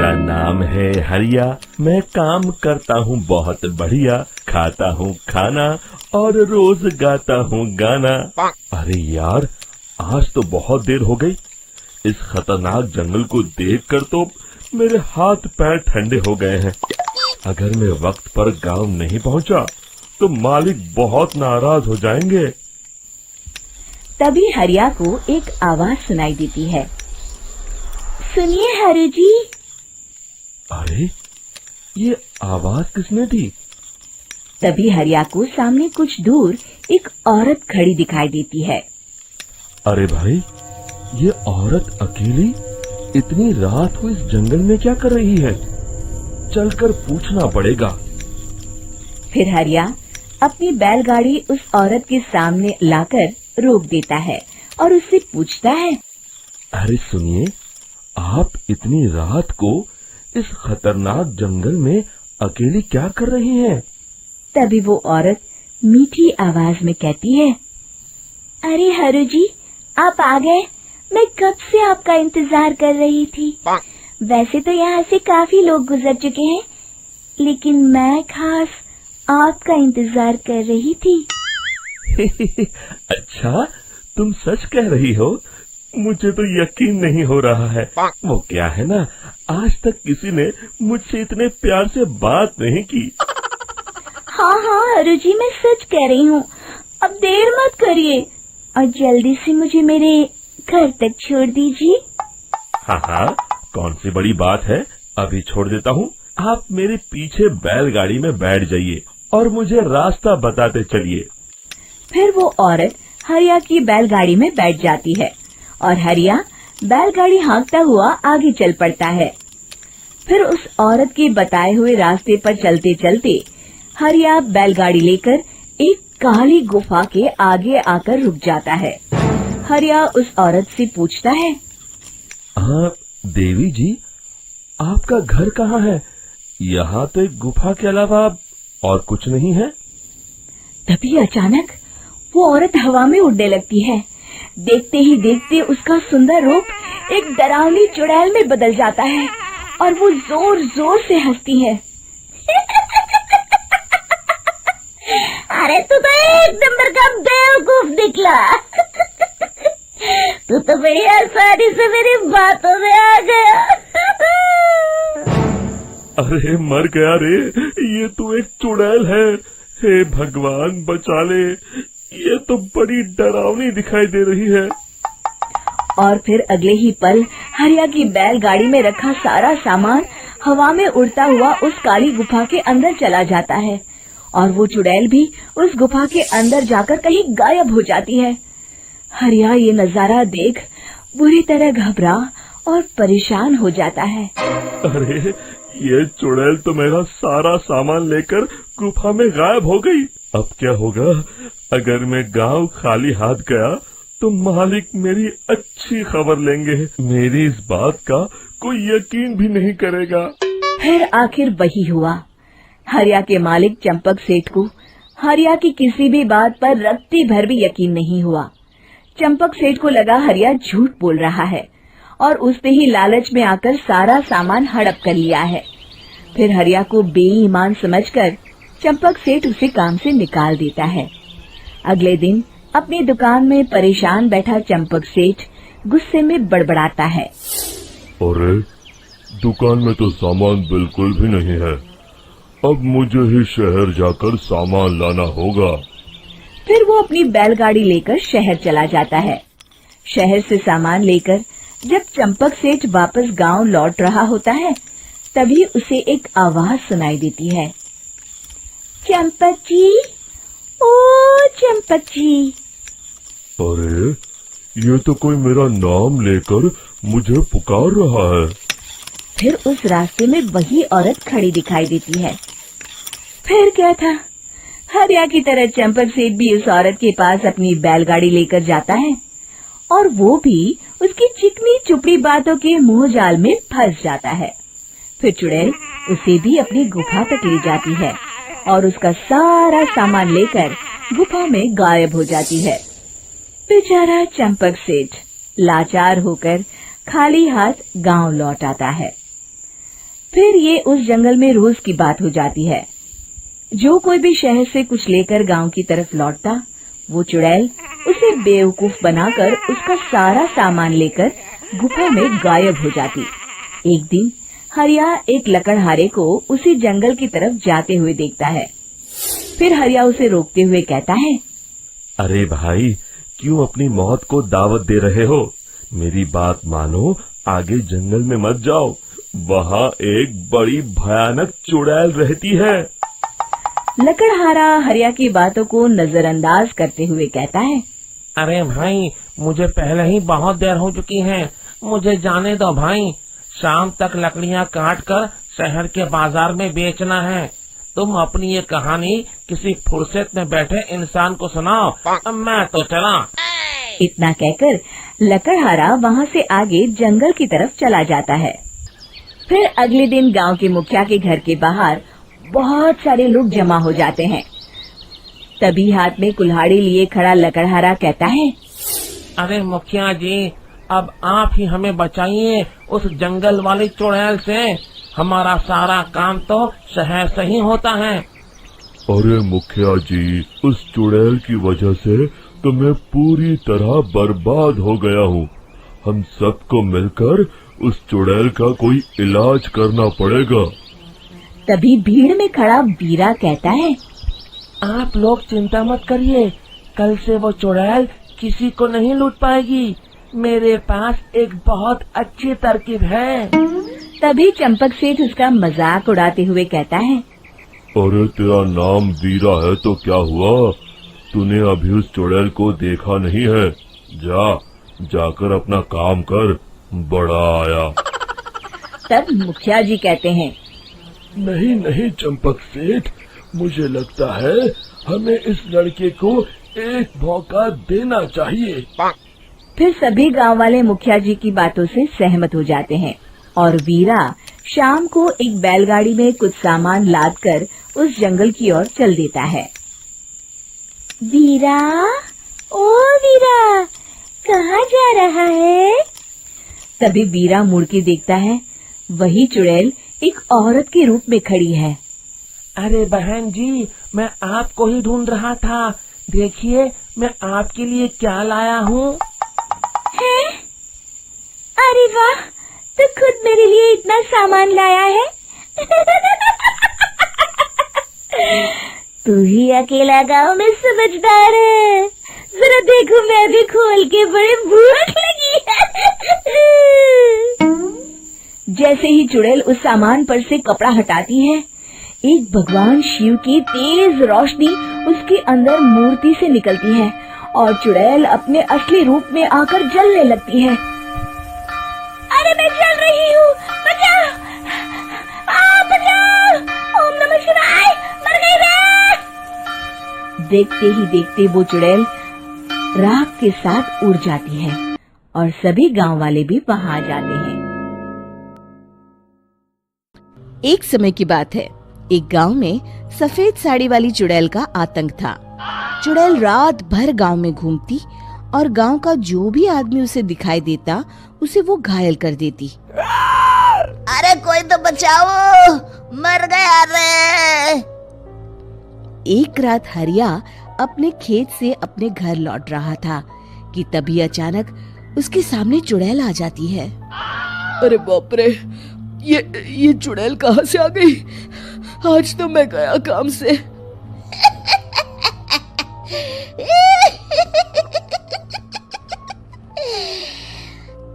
मेरा नाम है हरिया, मैं काम करता हूँ बहुत बढ़िया, खाता हूँ खाना और रोज गाता हूँ गाना। अरे यार, आज तो बहुत देर हो गई। इस खतरनाक जंगल को देखकर तो मेरे हाथ पैर ठंडे हो गए हैं। अगर मैं वक्त पर गांव नहीं पहुंचा तो मालिक बहुत नाराज हो जाएंगे। तभी हरिया को एक आवाज सुनाई देती है। सुनिए हरु जी। अरे, ये आवाज किसने दी? तभी हरिया को सामने कुछ दूर एक औरत खड़ी दिखाई देती है। अरे भाई, ये औरत अकेली इतनी रात को इस जंगल में क्या कर रही है? चलकर पूछना पड़ेगा। फिर हरिया अपनी बैलगाड़ी उस औरत के सामने लाकर रोक देता है और उससे पूछता है। अरे सुनिए, आप इतनी रात को इस खतरनाक जंगल में अकेली क्या कर रही हैं? तभी वो औरत मीठी आवाज में कहती है, अरे हरु जी, आप आ गए। मैं कब से आपका इंतजार कर रही थी। वैसे तो यहाँ से काफी लोग गुजर चुके हैं, लेकिन मैं खास आपका इंतजार कर रही थी। अच्छा, तुम सच कह रही हो? मुझे तो यकीन नहीं हो रहा है। वो क्या है ना, आज तक किसी ने मुझसे इतने प्यार से बात नहीं की। हाँ हाँ हरु जी, मैं सच कह रही हूँ। अब देर मत करिए और जल्दी से मुझे मेरे घर तक छोड़ दीजिए। हाँ हाँ, कौन सी बड़ी बात है, अभी छोड़ देता हूँ। आप मेरे पीछे बैलगाड़ी में बैठ जाइए और मुझे रास्ता बताते चलिए। फिर वो औरत हरिया की बैलगाड़ी में बैठ जाती है और हरिया बैलगाड़ी हाँकता हुआ आगे चल पड़ता है। फिर उस औरत के बताए हुए रास्ते पर चलते चलते हरिया बैलगाड़ी लेकर एक काली गुफा के आगे आकर रुक जाता है। हरिया उस औरत से पूछता है, हाँ देवी जी, आपका घर कहाँ है? यहाँ तो एक गुफा के अलावा और कुछ नहीं है। तभी अचानक वो औरत हवा में उड़ने लगती है। देखते ही देखते उसका सुंदर रूप एक डरावनी चुड़ैल में बदल जाता है और वो जोर जोर से हंसती है। अरे तू तो एक नंबर का बेवकूफ निकला। तू तो बड़ी आसानी से मेरी बातों में आ गया। अरे मर गया रे, ये तो एक चुड़ैल है। हे भगवान बचा ले, ये तो बड़ी डरावनी दिखाई दे रही है। और फिर अगले ही पल हरिया की बैलगाड़ी में रखा सारा सामान हवा में उड़ता हुआ उस काली गुफा के अंदर चला जाता है और वो चुड़ैल भी उस गुफा के अंदर जाकर कहीं गायब हो जाती है। हरिया ये नजारा देख बुरी तरह घबरा और परेशान हो जाता है। अरे, ये चुड़ैल तो मेरा सारा सामान लेकर गुफा में गायब हो गई। अब क्या होगा? अगर मैं गांव खाली हाथ गया तो मालिक मेरी अच्छी खबर लेंगे। मेरी इस बात का कोई यकीन भी नहीं करेगा। फिर आखिर वही हुआ। हरिया के मालिक चंपक सेठ को हरिया की किसी भी बात पर रत्ती भर भी यकीन नहीं हुआ। चंपक सेठ को लगा हरिया झूठ बोल रहा है और उसने ही लालच में आकर सारा सामान हड़प कर लिया है। फिर हरिया को बेईमान समझकर चंपक सेठ उसे काम से निकाल देता है। अगले दिन अपनी दुकान में परेशान बैठा चंपक सेठ गुस्से में बड़बड़ाता है। अरे, दुकान में तो सामान बिल्कुल भी नहीं है। अब मुझे ही शहर जाकर सामान लाना होगा। फिर वो अपनी बैलगाड़ी लेकर शहर चला जाता है। शहर से सामान लेकर जब चंपक सेठ वापस गांव लौट रहा होता है, तभी उसे एक आवाज सुनाई देती है। चंपक जी, ओ चंपक जी। अरे, ये तो कोई मेरा नाम लेकर मुझे पुकार रहा है। फिर उस रास्ते में वही औरत खड़ी दिखाई देती है। फिर क्या था, हरिया की तरह चंपक सेठ भी उस औरत के पास अपनी बैलगाड़ी लेकर जाता है और वो भी उसकी चिकनी चुपड़ी बातों के मुंह जाल में फंस जाता है। फिर चुड़ैल उसे भी अपनी गुफा तक ले जाती है और उसका सारा सामान लेकर गुफा में गायब हो जाती है। बेचारा चंपक सेठ लाचार होकर खाली हाथ गांव लौट आता है। फिर ये उस जंगल में रोज की बात हो जाती है। जो कोई भी शहर से कुछ लेकर गांव की तरफ लौटता, वो चुड़ैल उसे बेवकूफ बनाकर उसका सारा सामान लेकर गुफा में गायब हो जाती। एक दिन हरिया एक लकड़हारे को उसी जंगल की तरफ जाते हुए देखता है। फिर हरिया उसे रोकते हुए कहता है, अरे भाई, क्यों अपनी मौत को दावत दे रहे हो? मेरी बात मानो, आगे जंगल में मत जाओ, वहाँ एक बड़ी भयानक चुड़ैल रहती है। लकड़हारा हरिया की बातों को नजरअंदाज करते हुए कहता है, अरे भाई, मुझे पहले ही बहुत देर हो चुकी है, मुझे जाने दो भाई। शाम तक लकड़ियाँ काट कर शहर के बाजार में बेचना है। तुम अपनी ये कहानी किसी फुर्सत में बैठे इंसान को सुनाओ, मैं तो चला। इतना कहकर लकड़हारा वहाँ से आगे जंगल की तरफ चला जाता है। फिर अगले दिन गांव के मुखिया के घर के बाहर बहुत सारे लोग जमा हो जाते हैं। तभी हाथ में कुल्हाड़ी लिए खड़ा लकड़हारा कहता है, अरे मुखिया जी, अब आप ही हमें बचाइए उस जंगल वाली चुड़ैल से। हमारा सारा काम तो शहर से ही होता है। अरे मुखिया जी, उस चुड़ैल की वजह से तो मैं पूरी तरह बर्बाद हो गया हूँ। हम सबको मिलकर उस चुड़ैल का कोई इलाज करना पड़ेगा। तभी भीड़ में खड़ा वीरा कहता है, आप लोग चिंता मत करिए, कल से वो चुड़ैल किसी को नहीं लूट पाएगी। मेरे पास एक बहुत अच्छी तरकीब है। तभी चंपक सेठ उसका मजाक उड़ाते हुए कहता है, अरे तेरा नाम वीरा है तो क्या हुआ? तूने अभी उस चुड़ैल को देखा नहीं है? जाकर अपना काम कर, बड़ा आया। तब मुखिया जी कहते हैं, नहीं चंपक सेठ, मुझे लगता है हमें इस लड़के को एक मौका देना चाहिए। फिर सभी गांव वाले मुखिया जी की बातों से सहमत हो जाते हैं और वीरा शाम को एक बैलगाड़ी में कुछ सामान लादकर उस जंगल की ओर चल देता है। वीरा, ओ वीरा, कहाँ जा रहा है? तभी वीरा मुड़ के देखता है, वही चुड़ैल एक औरत के रूप में खड़ी है। अरे बहन जी, मैं आपको ही ढूंढ रहा था। देखिए, मैं आपके लिए क्या लाया हूँ। हैं? अरे वाह, तो खुद मेरे लिए इतना सामान लाया है। तू ही अकेला गांव में समझदार है। जरा देखो, मैं भी खोल के, बड़े भूख लगी है। जैसे ही चुड़ैल उस सामान पर से कपड़ा हटाती है, एक भगवान शिव की तेज रोशनी उसके अंदर मूर्ति से निकलती है और चुड़ैल अपने असली रूप में आकर जलने लगती है। अरे मैं जल रही हूँ, बचाओ! बचाओ! ओम नमः शिवाय, मर गई मैं! देखते ही देखते वो चुड़ैल राख के साथ उड़ जाती है और सभी गांव वाले भी वहां आ जाते हैं। एक समय की बात है, एक गांव में सफेद साड़ी वाली चुड़ैल का आतंक था। चुड़ैल रात भर गांव में घूमती और गांव का जो भी आदमी उसे दिखाई देता उसे वो घायल कर देती। अरे कोई तो बचाओ, मर गया रे। एक रात हरिया अपने खेत से अपने घर लौट रहा था कि तभी अचानक उसके सामने चुड़ैल आ जाती है। अरे बाप रे, ये चुड़ैल कहाँ से आ गई? आज तो मैं गया काम से।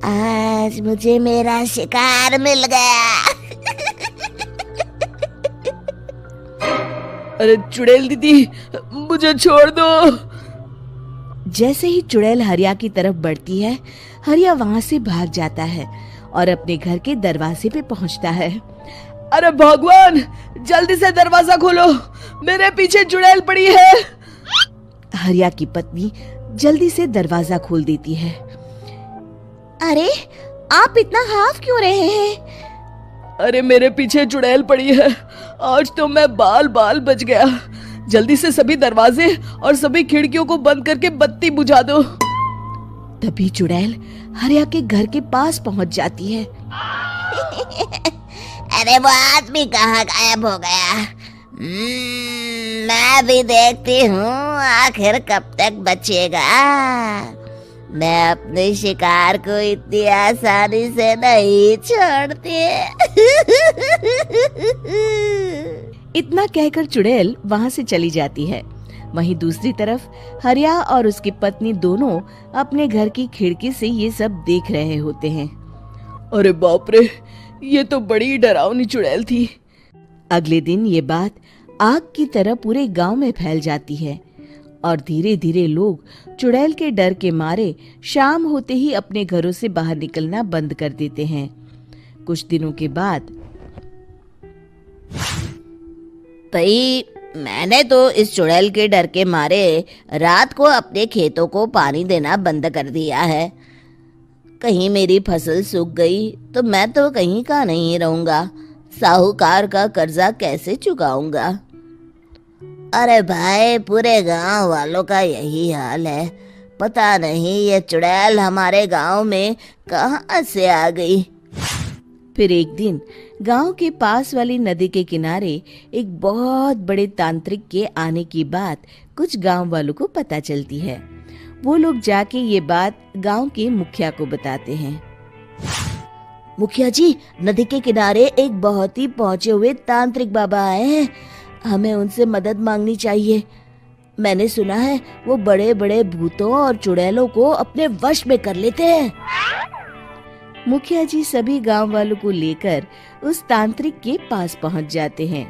आज मुझे मेरा शिकार मिल गया। अरे चुड़ैल दीदी, मुझे छोड़ दो। जैसे ही चुड़ैल हरिया की तरफ बढ़ती है, हरिया वहाँ से भाग जाता है और अपने घर के दरवाजे पे पहुँचता है। अरे भगवान, जल्दी से दरवाजा खोलो, मेरे पीछे चुड़ैल पड़ी है। हरिया की पत्नी जल्दी से दरवाजा खोल देती है। अरे आप इतना हाफ क्यों रहे हैं? अरे मेरे पीछे चुड़ैल पड़ी है, आज तो मैं बाल बच गया। जल्दी से सभी दरवाजे और सभी खिड़कियों को बंद करके बत्ती बुझा दो। तभी चुड़ैल हरिया के घर के पास पहुंच जाती है। अरे वो आदमी कहाँ गायब हो गया? मैं भी देखती हूँ आखिर कब तक बचेगा। मैं अपने शिकार को इतनी आसानी से नहीं छोड़ती। इतना कहकर चुड़ैल वहाँ से चली जाती है। वहीं दूसरी तरफ हरिया और उसकी पत्नी दोनों अपने घर की खिड़की से ये सब देख रहे होते हैं। अरे बाप रे, ये तो बड़ी डरावनी चुड़ैल थी। अगले दिन ये बात आग की तरह पूरे गांव में फैल जाती है और धीरे धीरे लोग चुड़ैल के डर के मारे शाम होते ही अपने घरों से बाहर निकलना बंद कर देते हैं। कुछ दिनों के बाद भाई, मैंने तो इस चुड़ैल के डर के मारे रात को अपने खेतों को पानी देना बंद कर दिया है। कहीं मेरी फसल सूख गई तो मैं तो कहीं का नहीं रहूंगा। साहूकार का कर्जा कैसे चुकाऊंगा? अरे भाई, पूरे गांव वालों का यही हाल है। पता नहीं ये चुड़ैल हमारे गांव में कहां से आ गई। फिर एक दिन गांव के पास वाली नदी के किनारे एक बहुत बड़े तांत्रिक के आने की बात कुछ गांव वालों को पता चलती है। वो लोग जाके ये बात गांव के मुखिया को बताते हैं। मुखिया जी, नदी के किनारे एक बहुत ही पहुंचे हुए तांत्रिक बाबा आए हैं। हमें उनसे मदद मांगनी चाहिए। मैंने सुना है वो बड़े बड़े भूतों और चुड़ैलों को अपने वश में कर लेते हैं। मुखिया जी सभी गांव वालों को लेकर उस तांत्रिक के पास पहुंच जाते हैं।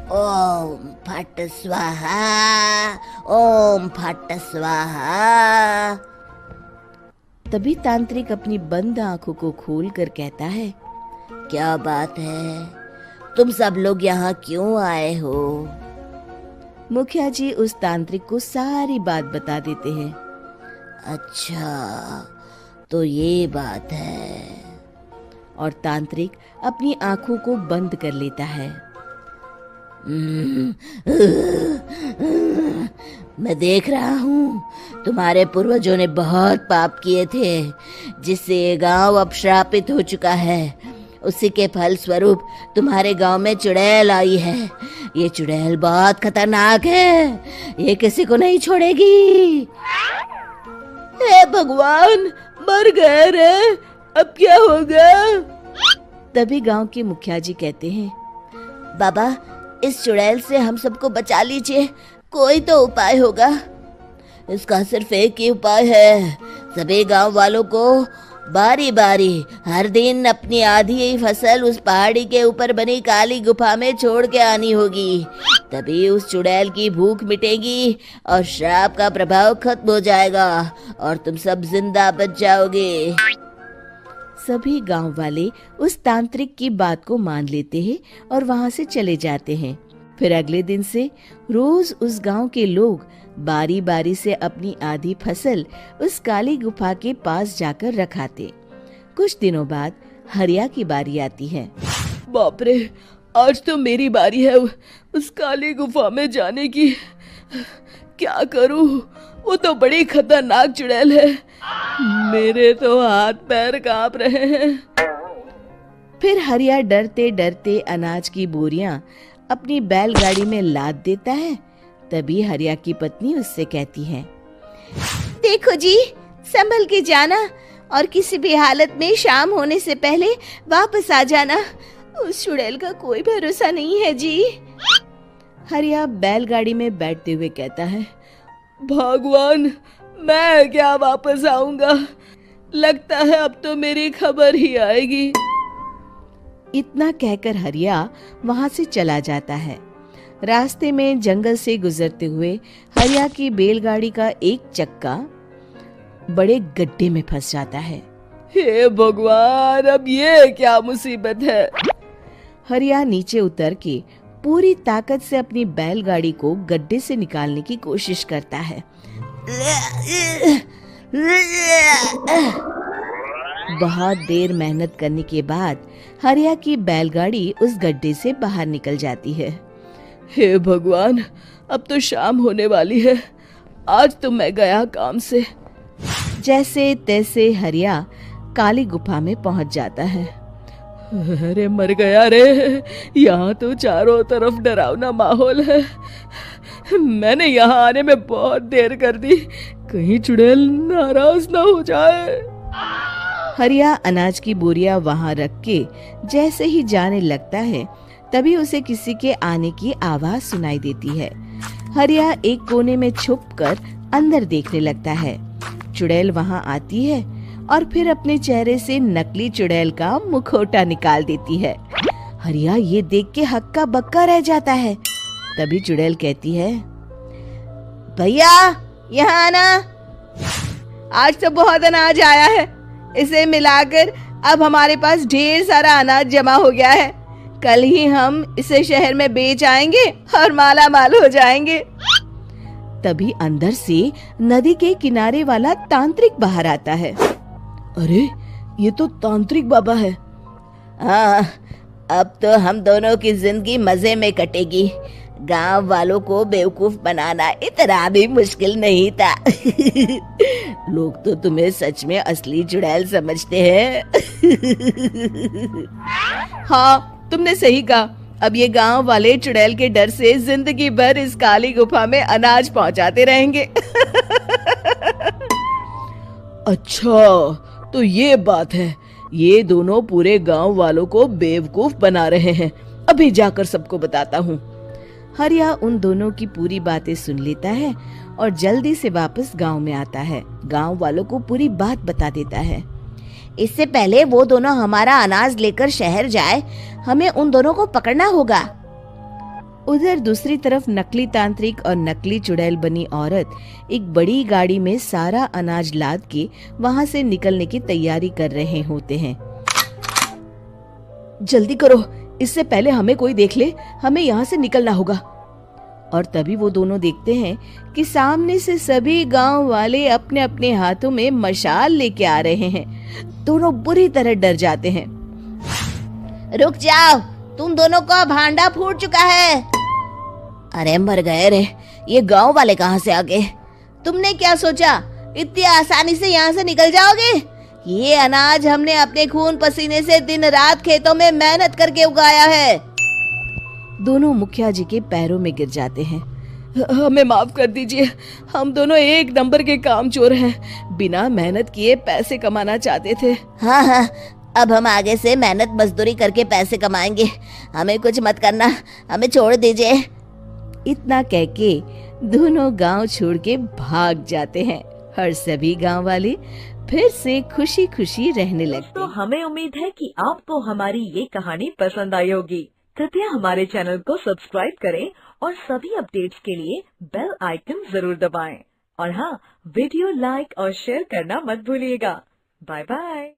ओम फट स्वाहा, ओम फट स्वाहा। तभी तांत्रिक अपनी बंद आंखों को खोलकर कहता है, क्या बात है? तुम सब लोग यहाँ क्यों आए हो? मुखिया जी उस तांत्रिक को सारी बात बता देते हैं। अच्छा, तो ये बात है। और तांत्रिक अपनी आंखों को बंद कर लेता है। मैं देख रहा हूँ तुम्हारे पूर्वजों ने बहुत पाप किए थे, जिससे ये गांव अब श्रापित हो चुका है। उसी के फल स्वरूप तुम्हारे गांव में चुड़ैल आई है। ये चुड़ैल बहुत खतरनाक है, ये किसी को नहीं छोड़ेगी। हे भगवान, मर गए रे, अब क्या होगा? तभी गांव के मुखिया जी कहते हैं, बाबा, इस चुड़ैल से हम सबको बचा लीजिए। कोई तो उपाय होगा। इसका सिर्फ एक ही उपाय है। सभी गांव वालों को बारी बारी हर दिन अपनी आधी फसल उस पहाड़ी के ऊपर बनी काली गुफा में छोड़ के आनी होगी। तभी उस चुड़ैल की भूख मिटेगी और श्राप का प्रभाव खत्म हो जाएगा और तुम सब जिंदा बच जाओगे। सभी गांव वाले उस तांत्रिक की बात को मान लेते हैं और वहां से चले जाते हैं। फिर अगले दिन से रोज उस गांव के लोग बारी बारी से अपनी आधी फसल उस काली गुफा के पास जाकर रखाते। कुछ दिनों बाद हरिया की बारी आती है। बाप रे, आज तो मेरी बारी है उस काली गुफा में जाने की। क्या करूं? वो तो बड़ी खतरनाक चुड़ैल है। मेरे तो हाथ पैर कांप रहे हैं। फिर हरिया डरते डरते अनाज की बोरियां अपनी बैलगाड़ी में लाद देता है। तभी हरिया की पत्नी उससे कहती है, देखो जी, संभल के जाना और किसी भी हालत में शाम होने से पहले वापस आ जाना। उस चुड़ैल का कोई भरोसा नहीं है जी। हरिया बैलगाड़ी में बैठते हुए कहता है, भगवान, मैं क्या वापस आऊंगा? लगता है अब तो मेरी खबर ही आएगी। इतना कहकर हरिया वहां से चला जाता है। रास्ते में जंगल से गुजरते हुए हरिया की बैलगाड़ी का एक चक्का बड़े गड्ढे में फंस जाता है। हे भगवान, अब ये क्या मुसीबत है? हरिया नीचे उतर के पूरी ताकत से अपनी बैलगाड़ी को गड्ढे से निकालने की कोशिश करता है। बहुत देर मेहनत करने के बाद हरिया की बैलगाड़ी उस गड्ढे से बाहर निकल जाती है। हे भगवान, अब तो शाम होने वाली है। आज तो मैं गया काम से। जैसे तैसे हरिया काली गुफा में पहुंच जाता है। अरे मर गया रे, यहाँ तो चारों तरफ डरावना माहौल है। मैंने यहाँ आने में बहुत देर कर दी, कहीं चुड़ैल नाराज ना हो जाए। हरिया अनाज की बोरियां वहां रख के जैसे ही जाने लगता है, तभी उसे किसी के आने की आवाज सुनाई देती है। हरिया एक कोने में छुपकर अंदर देखने लगता है। चुड़ैल वहां आती है और फिर अपने चेहरे से नकली चुड़ैल का मुखौटा निकाल देती है। हरिया ये देख के हक्का बक्का रह जाता है। तभी चुड़ैल कहती है, भैया यहाँ आना, आज तो बहुत अनाज आया है, इसे मिलाकर अब हमारे पास ढेर सारा अनाज जमा हो गया है। कल ही हम इसे शहर में बेच आएंगे और माला माल हो जाएंगे। तभी अंदर से नदी के किनारे वाला तांत्रिक बाहर आता है। अरे ये तो तांत्रिक बाबा है। हाँ, अब तो हम दोनों की जिंदगी मजे में कटेगी। गांव वालों को बेवकूफ बनाना इतना भी मुश्किल नहीं था। लोग तो तुम्हें सच में असली चुड़ैल समझते हैं। हाँ, तुमने सही कहा। अब ये गांव वाले चुड़ैल के डर से जिंदगी भर इस काली गुफा में अनाज पहुंचाते रहेंगे। अच्छा, तो ये बात है। ये दोनों पूरे गांव वालों को बेवकूफ बना रहे हैं। अभी जाकर सबको बताता हूँ। हरिया उन दोनों की पूरी बातें सुन लेता है और जल्दी से वापस गांव में आता है। गांव वालों को पूरी बात बता देता है। इससे पहले वो दोनों हमारा अनाज लेकर शहर जाए, हमें उन दोनों को पकड़ना होगा। उधर दूसरी तरफ नकली तांत्रिक और नकली चुड़ैल बनी औरत एक बड़ी गाड़ी में सारा अनाज लाद के वहां से निकलने की तैयारी कर रहे होते हैं। जल्दी करो, इससे पहले हमें कोई देख ले, हमें यहाँ से निकलना होगा। और तभी वो दोनों देखते हैं कि सामने से सभी गांव वाले अपने अपने हाथों में मशाल लेके आ रहे हैं। दोनों बुरी तरह डर जाते हैं। रुक जाओ, तुम दोनों का भांडा फूट चुका है। अरे मर गए रे, ये गांव वाले कहाँ से आ गए? तुमने क्या सोचा इतनी आसानी से यहाँ से निकल जाओगे? ये अनाज हमने अपने खून पसीने से दिन रात खेतों में मेहनत करके उगाया है। दोनों मुखिया जी के पैरों में गिर जाते हैं। हमें माफ कर दीजिए, हम दोनों एक नंबर के कामचोर हैं। बिना मेहनत किए पैसे कमाना चाहते थे। हाँ हाँ, अब हम आगे से मेहनत मजदूरी करके पैसे कमाएंगे। हमें कुछ मत करना, हमें छोड़ दीजिए। इतना कह के दोनों गांव छोड़ के भाग जाते हैं और सभी गांव वाले फिर से खुशी खुशी रहने लगते। तो हमें उम्मीद है कि आपको हमारी ये कहानी पसंद आई होगी। कृपया हमारे चैनल को सब्सक्राइब करें और सभी अपडेट्स के लिए बेल आइकन जरूर दबाएं। और हाँ, वीडियो लाइक और शेयर करना मत भूलिएगा। Bye bye.